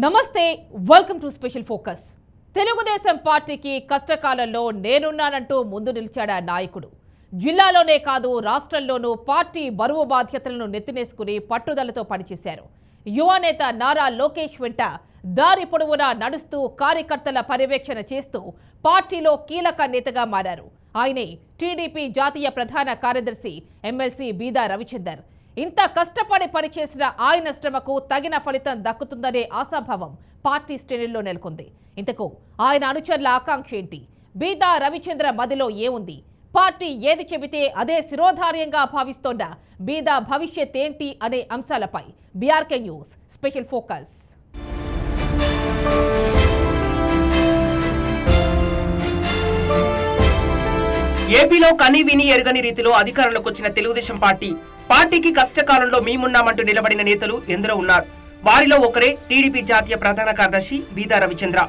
నమస్తే welcome to special focus. Telugu Desam పార్టీకి కష్టకాలంలో నేనున్నానంటూ ముందు నిలిచాడు నాయకుడు. జిల్లాలోనే కాదు రాష్ట్రంలోనూ పార్టీ బరువు బాధ్యతలను నెత్తినేసుకుని పట్టుదలతో పనిచేశారు. యువ నేత నారా లోకేష్ వెంట దారి పొడవునా నడుస్తూ కార్యకర్తల పర్యవేక్షణ చేస్తూ పార్టీలో కీలక నేతగా మారారు. ఆయనే టీడీపీ జాతీయ ప్రధాన కార్యదర్శి ఎమ్మెల్సీ బీదా రవిచందర్. ఇంత కష్టపడి పనిచేసిన ఆయన శ్రమకు తగిన ఫలితం దక్కుతుందనే ఆశాభావం పార్టీ శ్రేణుల్లో నెలకొంది. ఇంతకు ఆయన అనుచరుల ఆకాంక్ష ఏంటి? బీదా రవిచంద్ర మదిలో ఏముంది? పార్టీ ఏది చెబితే అదే శిరోధార్యంగా భావిస్తోన్న బీదా భవిష్యత్ ఏంటి అనే అంశాలపై బీఆర్కే న్యూస్ స్పెషల్ ఫోకస్. ఏపీలో కని విని ఎరగని రీతిలో అధికారంలోకి వచ్చిన తెలుగుదేశం పార్టీకి కష్టకాలంలో మేమున్నామంటూ నిలబడిన నేతలు ఎందరో ఉన్నారు. వారిలో ఒకరే టీడీపీ జాతీయ ప్రధాన కార్యదర్శి బీదా రవిచంద్ర.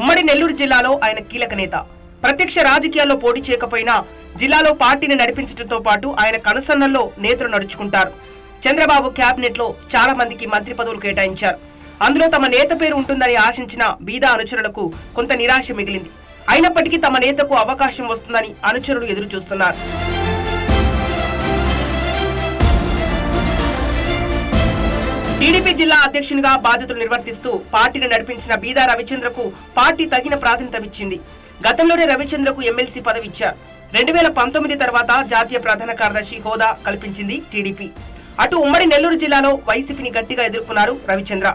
ఉమ్మడి నెల్లూరు జిల్లాలో ఆయన కీలక నేత. ప్రత్యక్ష రాజకీయాల్లో పోటీ చేయకపోయినా జిల్లాలో పార్టీని నడిపించడంతో పాటు ఆయన కనుసన్నల్లో నేతలు నడుచుకుంటారు. చంద్రబాబు క్యాబినెట్ లో చాలా మందికి మంత్రి పదవులు కేటాయించారు. అందులో తమ నేత పేరు ఉంటుందని ఆశించిన బీదా అనుచరులకు కొంత నిరాశ మిగిలింది. అయినప్పటికీ తమ నేతకు అవకాశం వస్తుందని అనుచరులు ఎదురు చూస్తున్నారు. టీడీపీ జిల్లా అధ్యక్షునిగా బాధ్యతలు నిర్వర్తిస్తూ పార్టీని నడిపించిన బీదా రవిచంద్రకు పార్టీ తగిన ప్రాధాన్యతనిచ్చింది. గతంలోనే రవిచంద్రకు ఎమ్మెల్సీ పదవి ఇచ్చారు. 2019 తర్వాత జాతీయ ప్రధాన కార్యదర్శి హోదా కల్పించింది టీడీపీ. అటు ఉమ్మడి నెల్లూరు జిల్లాలో వైసీపీని గట్టిగా ఎదుర్కొన్నారు రవిచంద్ర.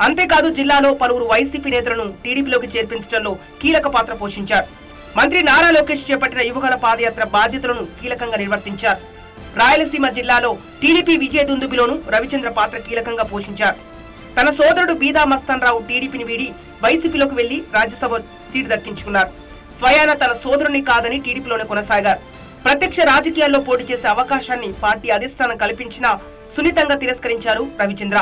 అంతేకాదు జిల్లాలో పలువురు వైసీపీ నేతలను టీడీపీలోకి చేర్పించడంలో కీలక పాత్ర పోషించారు. మంత్రి నారా లోకేష్ చేపట్టిన యువగల పాదయాత్ర బాధ్యతలను కీలకంగా నిర్వర్తించారు. రాయలసీమ జిల్లాలో టీడీపీ విజయ దుందుబిలోనూ రవిచంద్ర పాత్ర కీలకంగా పోషించారు. తన సోదరుడు బీదా మస్తాన్ రావు టీడీపీని వీడి వైసీపీలోకి వెళ్లి రాజ్యసభ సీటు దక్కించుకున్నారు. స్వయాన తన సోదరుని కాదని టీడీపీలోనే కొనసాగారు. ప్రత్యక్ష రాజకీయాల్లో పోటీ చేసే అవకాశాన్ని పార్టీ అధిష్టానం కల్పించినా సున్నితంగా తిరస్కరించారు రవిచంద్ర.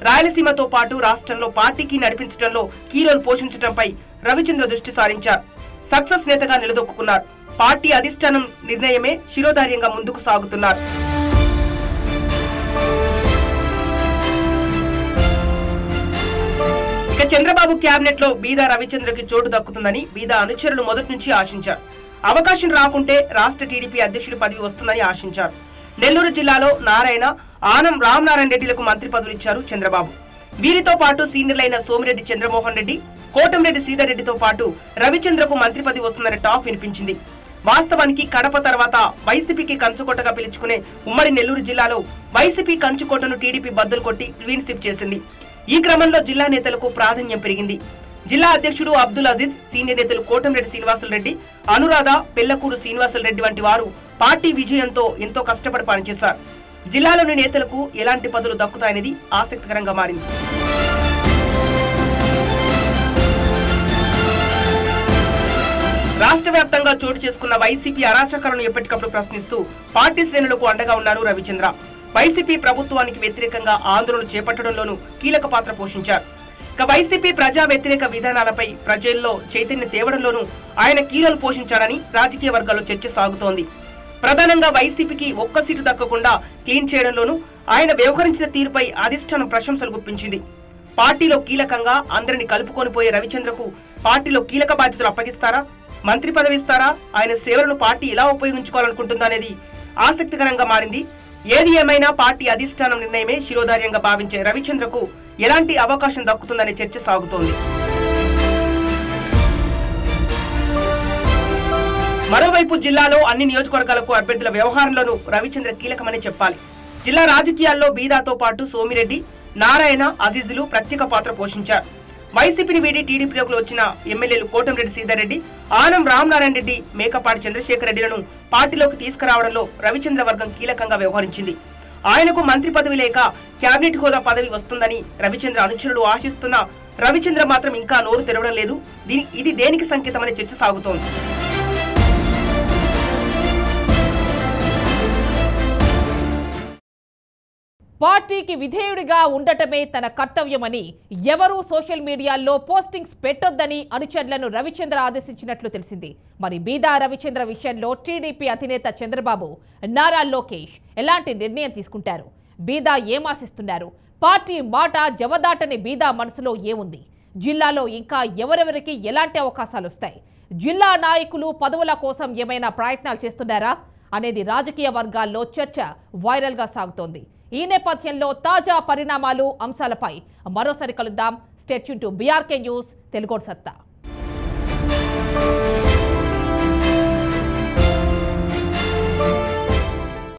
రాయలసీమతో పాటు రాష్ట్రంలో పార్టీకి నడిపించడంలో కీరోలు పోషించడంపై రవిచంద్ర దృష్టి సారించారు. సక్సెస్ నేతగా నిలదొక్కున్నారు. పార్టీ అధిష్టానం నిర్ణయమే శిరోధార్యంగా ముందుకు సాగుతున్నారు. ఇక చంద్రబాబు క్యాబినెట్ లో బీదా రవిచంద్రకి చోటు దక్కుతుందని బీదా అనుచరులు మొదటి నుంచి ఆశించారు. అవకాశం రాకుంటే రాష్ట్ర టీడీపీ అధ్యక్షుడి పదవి వస్తుందని ఆశించారు. నెల్లూరు జిల్లాలో నారాయణ, ఆనం రామనారాయణ రెడ్డిలకు మంత్రి పదవులు ఇచ్చారు చంద్రబాబు. వీరితో పాటు సీనియర్లైన సోమిరెడ్డి చంద్రమోహన్ రెడ్డి, కోటంరెడ్డి శ్రీధర్ రెడ్డితో పాటు రవిచంద్రకు మంత్రి పదవి వస్తుందనే టాక్ వినిపించింది. వాస్తవానికి కడప తర్వాత వైసీపీకి కంచుకోటగా పిలుచుకునే ఉమ్మడి నెల్లూరు జిల్లాలో వైసీపీ కంచుకోటను టీడీపీ బద్దలు కొట్టి క్లీన్ స్వీప్ చేసింది. ఈ క్రమంలో జిల్లా నేతలకు ప్రాధాన్యం పెరిగింది. జిల్లా అధ్యక్షుడు అబ్దుల్ అజీజ్, సీనియర్ నేతలు కోటంరెడ్డి శ్రీనివాసులు రెడ్డి, అనురాధ, పెళ్లకూరు శ్రీనివాసులు రెడ్డి వంటి వారు పార్టీ విజయంతో ఎంతో కష్టపడి పనిచేశారు. జిల్లాలోని నేతలకు ఎలాంటి పదవులు దక్కుతాయనేది ఆసక్తికరంగా మారింది. రాష్ట్ర వ్యాప్తంగా చోటు చేసుకున్న వైసీపీ అరాచకాలను ఎప్పటికప్పుడు ప్రశ్నిస్తూ పార్టీ శ్రేణులకు అండగా ఉన్నారు రవిచంద్ర. వైసీపీ ప్రభుత్వానికి వ్యతిరేకంగా ఆందోళనలు చేపట్టడంలోనూ కీలక పాత్ర పోషించారు. ఇక వైసీపీ ప్రజా వ్యతిరేక విధానాలపై ప్రజల్లో చైతన్యం తేవడంలోనూ ఆయన కీరోలు పోషించాడని రాజకీయ వర్గాల్లో చర్చ సాగుతోంది. ప్రధానంగా వైసీపీకి ఒక్క సీటు దక్కకుండా క్లీన్ చేయడంలోనూ ఆయన వ్యవహరించిన తీరుపై అధిష్టానం ప్రశంసలు గుప్పించింది. పార్టీలో కీలకంగా అందరినీ కలుపుకొని పోయే రవిచంద్రకు పార్టీలో కీలక బాధ్యతలు అప్పగిస్తారా, మంత్రి పదవి ఇస్తారా, ఆయన సేవలను పార్టీ ఎలా ఉపయోగించుకోవాలనుకుంటుందా అనేది ఆసక్తికరంగా మారింది. ఏది ఏమైనా పార్టీ అధిష్టానం నిర్ణయమే శిరోధార్యంగా భావించే రవిచంద్రకు ఎలాంటి అవకాశం దక్కుతుందనే చర్చ సాగుతోంది. మరోవైపు జిల్లాలో అన్ని నియోజకవర్గాలకు అభ్యర్థుల వ్యవహారంలోనూ రవిచంద్ర కీలకమని చెప్పాలి. జిల్లా రాజకీయాల్లో బీదాతో పాటు సోమిరెడ్డి, నారాయణ, అజీజులు ప్రత్యేక పాత్ర పోషించారు. వైసీపీని వీడి టీడీపీలోకి వచ్చిన ఎమ్మెల్యేలు కోటంరెడ్డి శ్రీధర్ రెడ్డి, ఆనం రామనారాయణ రెడ్డి, మేకపాటి చంద్రశేఖర్ రెడ్డిలను పార్టీలోకి తీసుకురావడంలో రవిచంద్ర వర్గం కీలకంగా వ్యవహరించింది. ఆయనకు మంత్రి పదవి లేక కేబినెట్ హోదా పదవి వస్తుందని రవిచంద్ర అనుచరులు ఆశిస్తున్నా రవిచంద్ర మాత్రం ఇంకా నోరు తెరవడం లేదు. ఇది దేనికి సంకేతమనే చర్చ సాగుతోంది. పార్టీకి విధేయుడిగా ఉండటమే తన కర్తవ్యమని, ఎవరూ సోషల్ మీడియాలో పోస్టింగ్స్ పెట్టొద్దని అనుచరులను రవిచంద్ర ఆదేశించినట్లు తెలిసింది. మరి బీదా రవిచంద్ర విషయంలో టీడీపీ అధినేత చంద్రబాబు, నారా లోకేష్ ఎలాంటి నిర్ణయం తీసుకుంటారు? బీదా ఏమాశిస్తున్నారు? పార్టీ మాట జవదాటని బీదా మనసులో ఏముంది? జిల్లాలో ఇంకా ఎవరెవరికి ఎలాంటి అవకాశాలు వస్తాయి? జిల్లా నాయకులు పదవుల కోసం ఏమైనా ప్రయత్నాలు చేస్తున్నారా అనేది రాజకీయ వర్గాల్లో చర్చ వైరల్గా సాగుతోంది. ఈ నేపథ్యంలో తాజా పరిణామాలు అంశాలపై మరోసారి కలుద్దాం. Stay tune to BRK news Telugu సత్తా.